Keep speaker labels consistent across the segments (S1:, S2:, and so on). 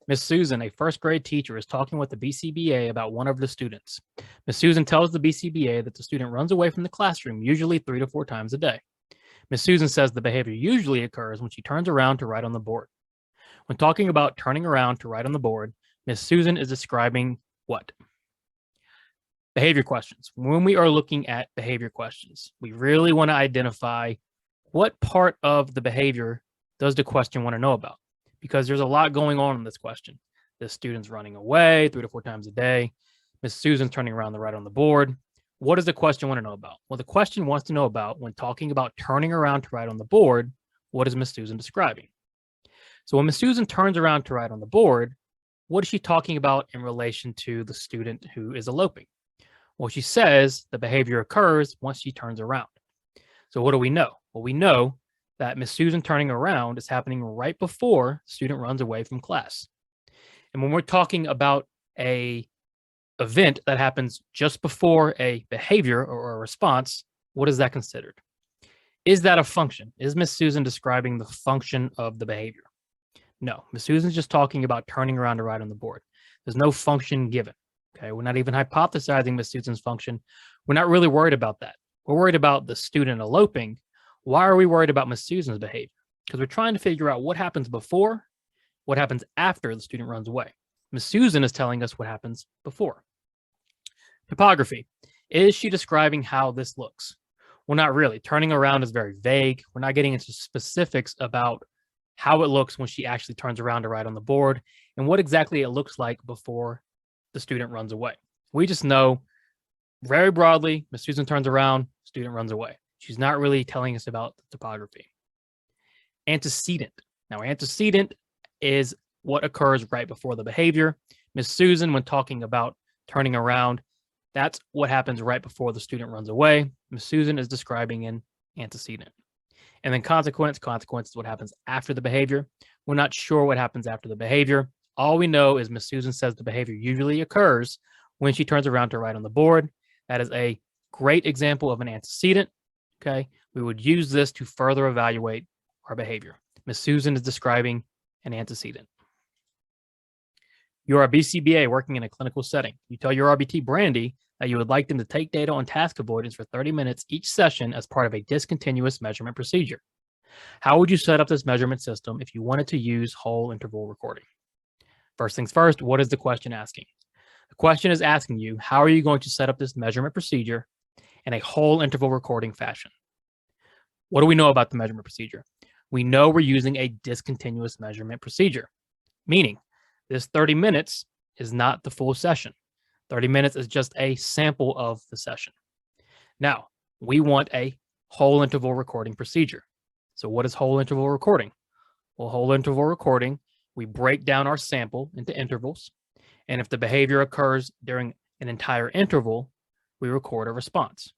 S1: Miss Susan, a first grade teacher, is talking with the BCBA about one of the students. Miss Susan tells the BCBA that the student runs away from the classroom usually 3 to 4 times a day. Miss Susan says the behavior usually occurs when she turns around to write on the board. When talking about turning around to write on the board, Miss Susan is describing what? Behavior questions. When we are looking at behavior questions, we really want to identify what part of the behavior does the question want to know about? Because there's a lot going on in this question. The student's running away 3 to 4 times a day. Miss Susan's turning around to write on the board. What does the question want to know about? Well, the question wants to know about when talking about turning around to write on the board, what is Miss Susan describing? So when Miss Susan turns around to write on the board, what is she talking about in relation to the student who is eloping? Well, she says the behavior occurs once she turns around. So what do we know? Well, we know that Miss Susan turning around is happening right before the student runs away from class. And when we're talking about a event that happens just before a behavior or a response, what is that considered? Is that a function? Is Miss Susan describing the function of the behavior? No, Miss Susan's just talking about turning around to write on the board. There's no function given. Okay, we're not even hypothesizing Miss Susan's function. We're not really worried about that. We're worried about the student eloping. Why are we worried about Miss Susan's behavior? Because we're trying to figure out what happens before, what happens after the student runs away. Miss Susan is telling us what happens before. Topography. Is she describing how this looks? Well, not really. Turning around is very vague. We're not getting into specifics about how it looks when she actually turns around to write on the board and what exactly it looks like before the student runs away. We just know very broadly, Miss Susan turns around, student runs away. She's not really telling us about the topography. Antecedent. Now, antecedent is what occurs right before the behavior. Miss Susan, when talking about turning around, that's what happens right before the student runs away. Miss Susan is describing an antecedent. And then consequence is what happens after the behavior. We're not sure what happens after the behavior. All we know is Miss Susan says the behavior usually occurs when she turns around to write on the board. That is a great example of an antecedent. Okay, we would use this to further evaluate our behavior. Miss Susan is describing an antecedent. You're a BCBA working in a clinical setting. You tell your RBT Brandy that you would like them to take data on task avoidance for 30 minutes each session as part of a discontinuous measurement procedure. How would you set up this measurement system if you wanted to use whole interval recording? First things first, what is the question asking? The question is asking you, how are you going to set up this measurement procedure in a whole interval recording fashion? What do we know about the measurement procedure? We know we're using a discontinuous measurement procedure, meaning this 30 minutes is not the full session. 30 minutes is just a sample of the session. Now, we want a whole interval recording procedure. So what is whole interval recording? Well, whole interval recording, we break down our sample into intervals. And if the behavior occurs during an entire interval, we record a response.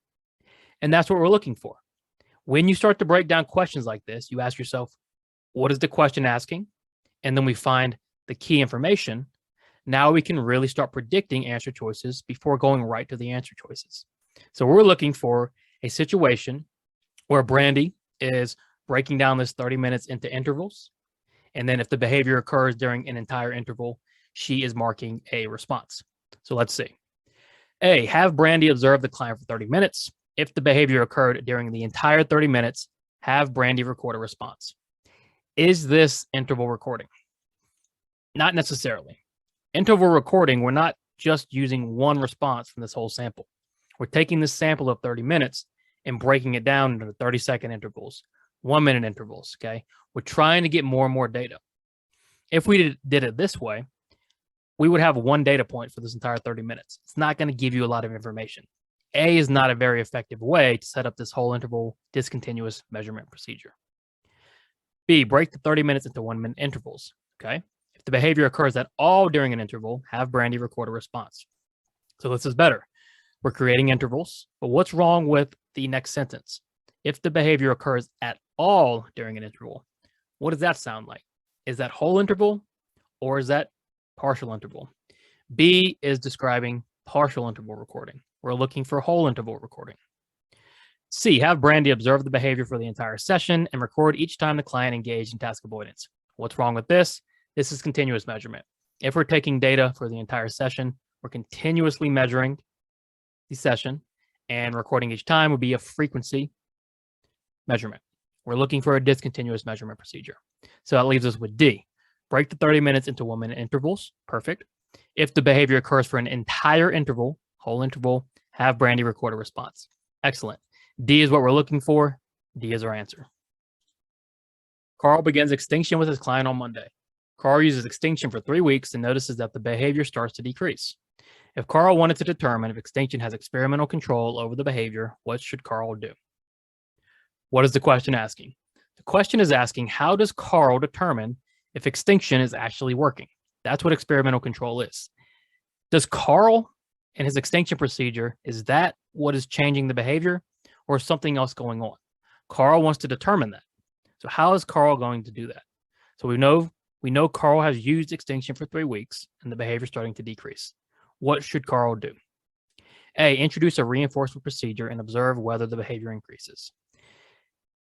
S1: And that's what we're looking for. When you start to break down questions like this, you ask yourself, what is the question asking? And then we find the key information. Now we can really start predicting answer choices before going right to the answer choices. So we're looking for a situation where Brandy is breaking down this 30 minutes into intervals. And then if the behavior occurs during an entire interval, she is marking a response. So let's see. A, have Brandy observe the client for 30 minutes. If the behavior occurred during the entire 30 minutes, have Brandy record a response. Is this interval recording? Not necessarily. Interval recording, we're not just using one response from this whole sample. We're taking this sample of 30 minutes and breaking it down into 30-second intervals, 1-minute intervals, okay? We're trying to get more and more data. If we did it this way, we would have one data point for this entire 30 minutes. It's not going to give you a lot of information. A is not a very effective way to set up this whole interval discontinuous measurement procedure. B, break the 30 minutes into 1-minute intervals, okay? If the behavior occurs at all during an interval, have Brandy record a response. So this is better. We're creating intervals, but what's wrong with the next sentence? If the behavior occurs at all during an interval, what does that sound like? Is that whole interval or is that partial interval? B is describing partial interval recording. We're looking for whole interval recording. C, have Brandy observe the behavior for the entire session and record each time the client engaged in task avoidance. What's wrong with this? This is continuous measurement. If we're taking data for the entire session, we're continuously measuring the session, and recording each time would be a frequency measurement. We're looking for a discontinuous measurement procedure. So that leaves us with D. Break the 30 minutes into 1-minute intervals. Perfect. If the behavior occurs for an entire interval, whole interval, have Brandy record a response. Excellent. D is what we're looking for. D is our answer. Carl begins extinction with his client on Monday. Carl uses extinction for 3 weeks and notices that the behavior starts to decrease. If Carl wanted to determine if extinction has experimental control over the behavior, what should Carl do? What is the question asking? The question is asking, how does Carl determine if extinction is actually working? That's what experimental control is. Does Carl and his extinction procedure, is that what is changing the behavior, or is something else going on? Carl wants to determine that. So how is Carl going to do that? So we know Carl has used extinction for 3 weeks and the behavior is starting to decrease. What should Carl do? A, introduce a reinforcement procedure and observe whether the behavior increases.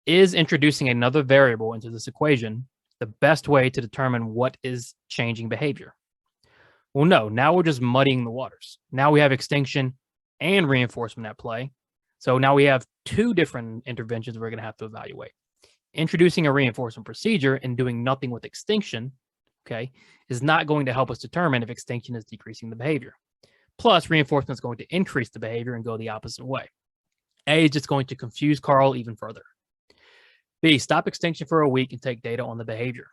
S1: Is introducing another variable into this equation the best way to determine what is changing behavior? Well, no, now we're just muddying the waters. Now we have extinction and reinforcement at play. So now we have 2 different interventions we're going to have to evaluate. Introducing a reinforcement procedure and doing nothing with extinction, okay, is not going to help us determine if extinction is decreasing the behavior. Plus, reinforcement is going to increase the behavior and go the opposite way. A is just going to confuse Carl even further. B, stop extinction for a week and take data on the behavior.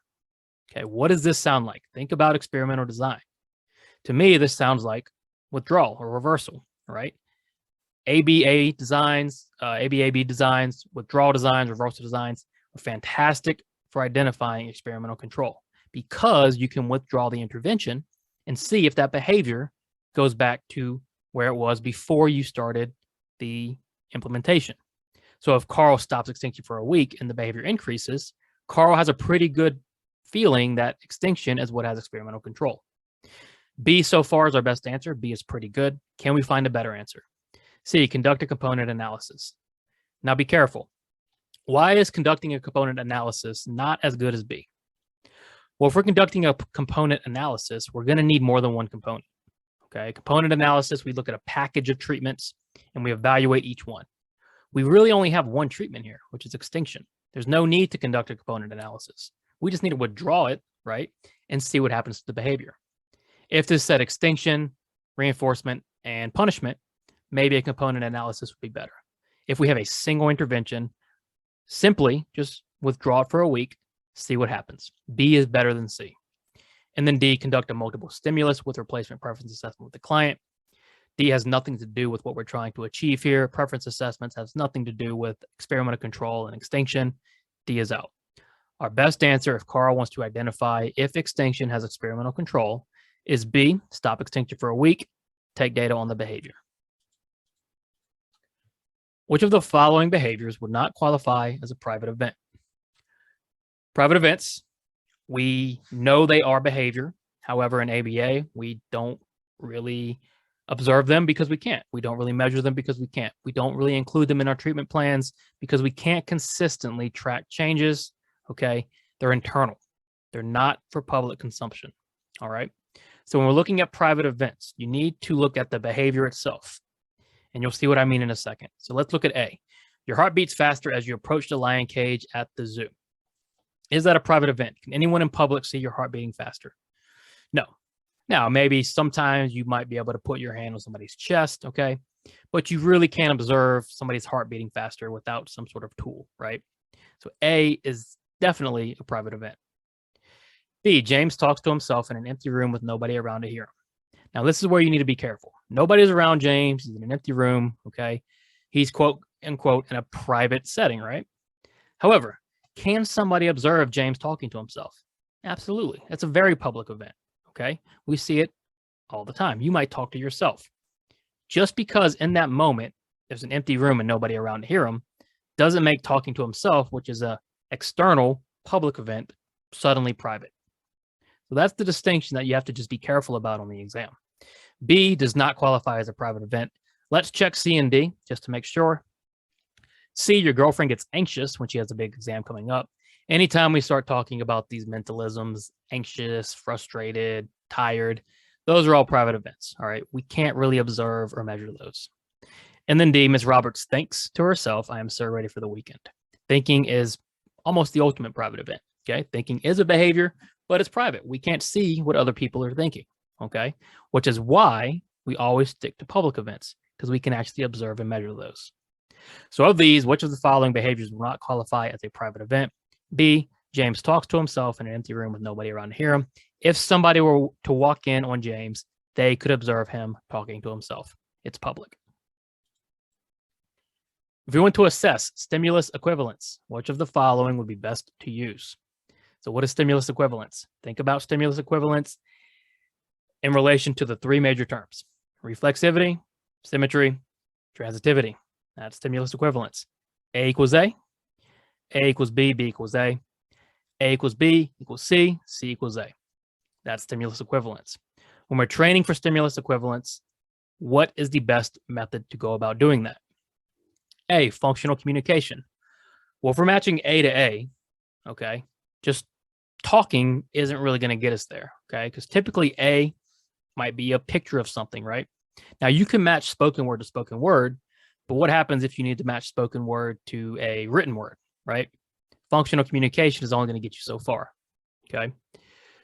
S1: Okay, what does this sound like? Think about experimental design. To me, this sounds like withdrawal or reversal, right? ABA designs, ABAB designs, withdrawal designs, reversal designs are fantastic for identifying experimental control because you can withdraw the intervention and see if that behavior goes back to where it was before you started the implementation. So if Carl stops extinction for a week and the behavior increases, Carl has a pretty good feeling that extinction is what has experimental control. B so far is our best answer. B is pretty good. Can we find a better answer? C, conduct a component analysis. Now be careful. Why is conducting a component analysis not as good as B? Well, if we're conducting a component analysis, we're going to need more than one component. Okay, component analysis, we look at a package of treatments and we evaluate each one. We really only have one treatment here, which is extinction. There's no need to conduct a component analysis. We just need to withdraw it, right, and see what happens to the behavior. If this said extinction, reinforcement, and punishment, maybe a component analysis would be better. If we have a single intervention, simply just withdraw it for a week, see what happens. B is better than C. And then D, conduct a multiple stimulus with replacement preference assessment with the client. D has nothing to do with what we're trying to achieve here. Preference assessments has nothing to do with experimental control and extinction. D is out. Our best answer, if Carl wants to identify if extinction has experimental control, is B, stop extinction for a week, take data on the behavior. Which of the following behaviors would not qualify as a private event? Private events, we know they are behavior. However, in ABA, we don't really observe them because we can't. We don't really measure them because we can't. We don't really include them in our treatment plans because we can't consistently track changes, okay? They're internal. They're not for public consumption, all right? So when we're looking at private events, you need to look at the behavior itself, and you'll see what I mean in a second. So let's look at A. Your heart beats faster as you approach the lion cage at the zoo. Is that a private event? Can anyone in public see your heart beating faster? No. Now, maybe sometimes you might be able to put your hand on somebody's chest, okay? But you really can't observe somebody's heart beating faster without some sort of tool, right? So A is definitely a private event. B, James talks to himself in an empty room with nobody around to hear him. Now, this is where you need to be careful. Nobody's around James. He's in an empty room, okay? He's, quote, unquote, in a private setting, right? However, can somebody observe James talking to himself? Absolutely. That's a very public event, okay? We see it all the time. You might talk to yourself. Just because in that moment there's an empty room and nobody around to hear him doesn't make talking to himself, which is a external public event, suddenly private. So that's the distinction that you have to just be careful about on the exam. B does not qualify as a private event. Let's check C and D just to make sure. C, your girlfriend gets anxious when she has a big exam coming up. Anytime we start talking about these mentalisms, anxious, frustrated, tired, those are all private events. All right. We can't really observe or measure those. And then D, Miss Roberts thinks to herself, I am so ready for the weekend. Thinking is almost the ultimate private event. Okay. Thinking is a behavior, but it's private. We can't see what other people are thinking. Okay. Which is why we always stick to public events, because we can actually observe and measure those. So of these, which of the following behaviors will not qualify as a private event? B, James talks to himself in an empty room with nobody around to hear him. If somebody were to walk in on James, they could observe him talking to himself. It's public. If we want to assess stimulus equivalence, which of the following would be best to use? So what is stimulus equivalence? Think about stimulus equivalence in relation to the three major terms: reflexivity, symmetry, transitivity. That's stimulus equivalence. A equals A equals B equals A equals B equals C equals A. That's stimulus equivalence. When we're training for stimulus equivalence, what is the best method to go about doing that? A, functional communication. Well, if we're matching A to A, okay, just talking isn't really going to get us there, okay? Because typically A might be a picture of something, right? Now, you can match spoken word to spoken word, but what happens if you need to match spoken word to a written word, right? Functional communication is only going to get you so far, okay?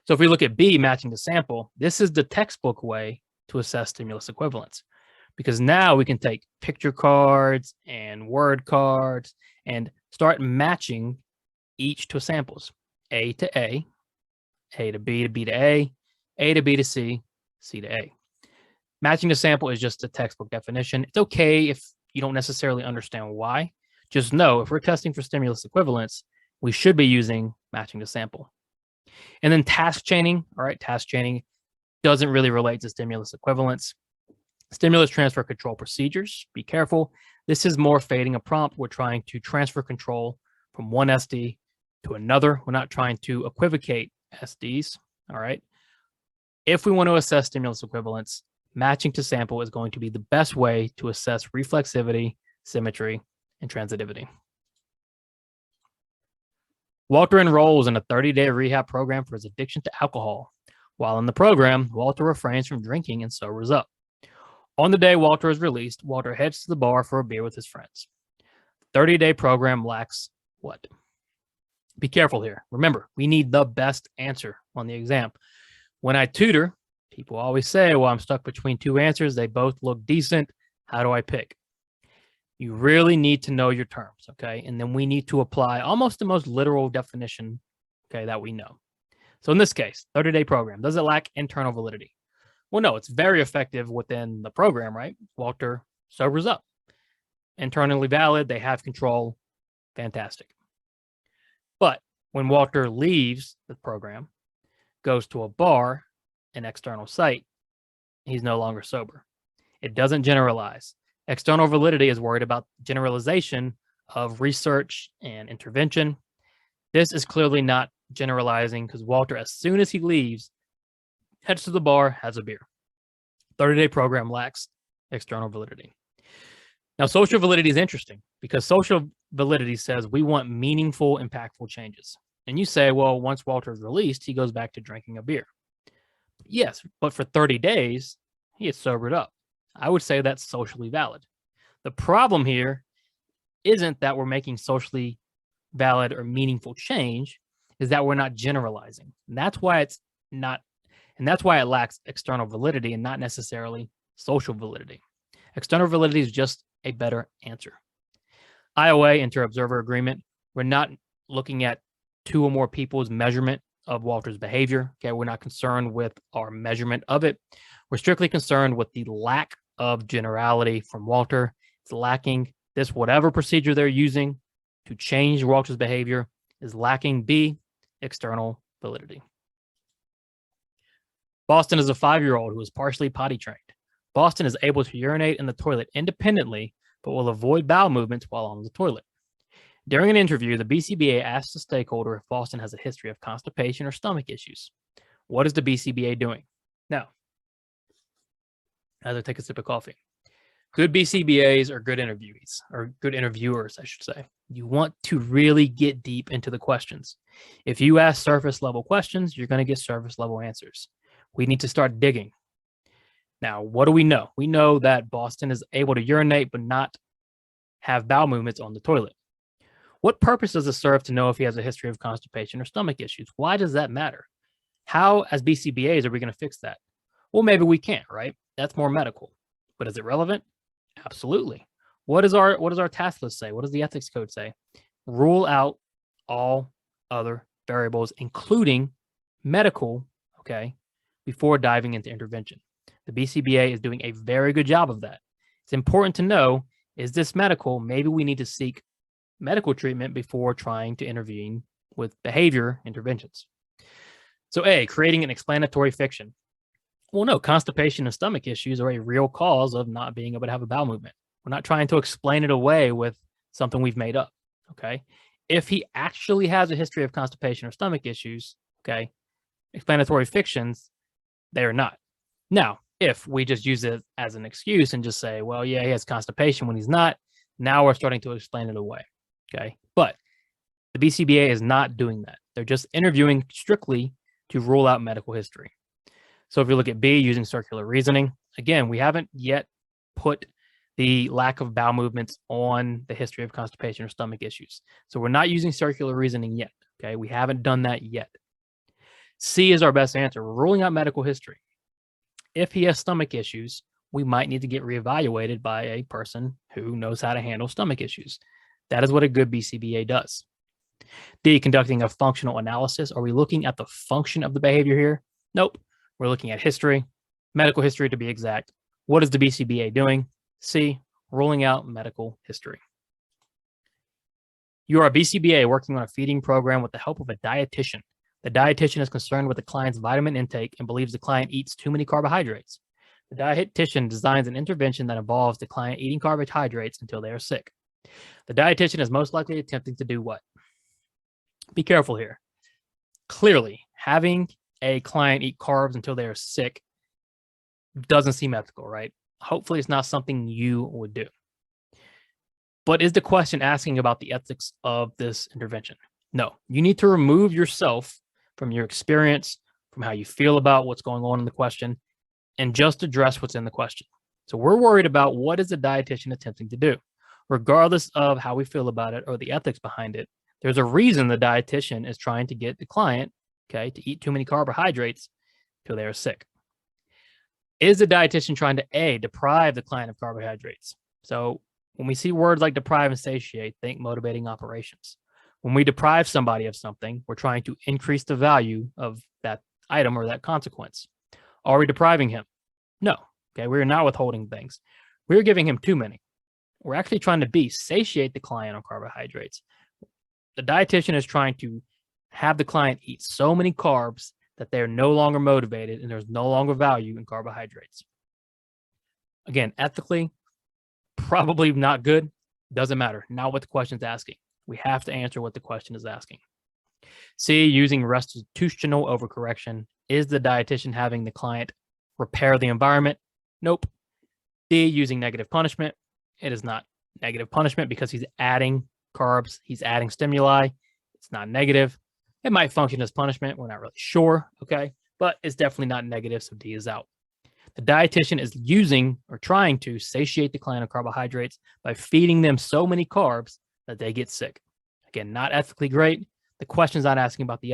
S1: So if we look at B, matching the sample, this is the textbook way to assess stimulus equivalence, because now we can take picture cards and word cards and start matching each to samples. A to A to B to A to B to C to A. Matching the sample is just a textbook definition. It's okay if you don't necessarily understand why. Just know if we're testing for stimulus equivalence, we should be using matching the sample. And then task chaining, all right, task chaining doesn't really relate to stimulus equivalence. Stimulus transfer control procedures, be careful. This is more fading a prompt. We're trying to transfer control from one SD to another. We're not trying to equivocate SDs, all right? If we want to assess stimulus equivalence, matching to sample is going to be the best way to assess reflexivity, symmetry, and transitivity. Walter enrolls in a 30-day rehab program for his addiction to alcohol. While in the program, Walter refrains from drinking and sobers up. On the day Walter is released, Walter heads to the bar for a beer with his friends. 30-day program lacks what? Be careful here. Remember, we need the best answer on the exam. When I tutor, people always say, well, I'm stuck between two answers. They both look decent. How do I pick? You really need to know your terms, okay? And then we need to apply almost the most literal definition, okay, that we know. So in this case, 30-day program, does it lack internal validity? Well, no, it's very effective within the program, right? Walter sobers up. Internally valid, they have control, fantastic. But when Walter leaves the program, goes to a bar, an external site, he's no longer sober. It doesn't generalize. External validity is worried about generalization of research and intervention. This is clearly not generalizing, because Walter, as soon as he leaves, heads to the bar, has a beer. 30-day program lacks external validity. Now, social validity is interesting, because social validity says we want meaningful, impactful changes. And you say, well, once Walter is released, he goes back to drinking a beer. Yes, but for 30 days, he is sobered up. I would say that's socially valid. The problem here isn't that we're making socially valid or meaningful change, is that we're not generalizing. And that's why it's not, and that's why it lacks external validity and not necessarily social validity. External validity is just a better answer. IOA, inter-observer agreement, we're not looking at two or more people's measurement of Walter's behavior. Okay, we're not concerned with our measurement of it. We're strictly concerned with the lack of generality from Walter. It's lacking this, whatever procedure they're using to change Walter's behavior is lacking B, external validity. Boston is a 5-year-old who is partially potty trained. Boston is able to urinate in the toilet independently, but will avoid bowel movements while on the toilet. During an interview, the BCBA asks the stakeholder if Boston has a history of constipation or stomach issues. What is the BCBA doing? Now, as I take a sip of coffee, Good BCBAs are good interviewees, or good interviewers, I should say. You want to really get deep into the questions. If you ask surface level questions, you're going to get surface level answers. We need to start digging. Now, what do we know? We know that Boston is able to urinate but not have bowel movements on the toilet. What purpose does it serve to know if he has a history of constipation or stomach issues? Why does that matter? How, as BCBAs, are we going to fix that? Well, maybe we can't, right? That's more medical. But is it relevant? Absolutely. What does our task list say? What does the ethics code say? Rule out all other variables, including medical, okay, before diving into intervention. The BCBA is doing a very good job of that. It's important to know, is this medical? Maybe we need to seek medical treatment before trying to intervene with behavior interventions. So A, creating an explanatory fiction. Well, no, constipation and stomach issues are a real cause of not being able to have a bowel movement. We're not trying to explain it away with something we've made up, okay? If he actually has a history of constipation or stomach issues, okay, explanatory fictions, they are not. Now, if we just use it as an excuse and just say, well, yeah, he has constipation when he's not, now we're starting to explain it away, okay? But the BCBA is not doing that. They're just interviewing strictly to rule out medical history. So if you look at B, using circular reasoning, again, we haven't yet put the lack of bowel movements on the history of constipation or stomach issues. So we're not using circular reasoning yet, okay? We haven't done that yet. C is our best answer. We're ruling out medical history. If he has stomach issues, we might need to get reevaluated by a person who knows how to handle stomach issues. That is what a good BCBA does. D, conducting a functional analysis. Are we looking at the function of the behavior here? Nope. We're looking at history, medical history to be exact. What is the BCBA doing? C, ruling out medical history. You are a BCBA working on a feeding program with the help of a dietitian. The dietitian is concerned with the client's vitamin intake and believes the client eats too many carbohydrates. The dietitian designs an intervention that involves the client eating carbohydrates until they are sick. The dietitian is most likely attempting to do what? Be careful here. Clearly, having a client eat carbs until they are sick doesn't seem ethical, right? Hopefully it's not something you would do. But is the question asking about the ethics of this intervention? No, you need to remove yourself from your experience, from how you feel about what's going on in the question, and just address what's in the question. So we're worried about what is the dietitian attempting to do, regardless of how we feel about it or the ethics behind it. There's a reason the dietitian is trying to get the client, okay, to eat too many carbohydrates till they are sick. Is the dietitian trying to A, deprive the client of carbohydrates? So when we see words like deprive and satiate, think motivating operations. When we deprive somebody of something, we're trying to increase the value of that item or that consequence. Are we depriving him? No. Okay, we're not withholding things. We're giving him too many. We're actually trying to B, satiate the client on carbohydrates. The dietitian is trying to have the client eat so many carbs that they're no longer motivated and there's no longer value in carbohydrates. Again, ethically, probably not good. Doesn't matter. Not what the question's asking. We have to answer what the question is asking. C, using restitutional overcorrection. Is the dietitian having the client repair the environment? Nope. D, using negative punishment. It is not negative punishment because he's adding carbs. He's adding stimuli. It's not negative. It might function as punishment. We're not really sure, okay? But it's definitely not negative, so D is out. The dietitian is using or trying to satiate the client of carbohydrates by feeding them so many carbs that they get sick. Again, not ethically great. The question's not asking about the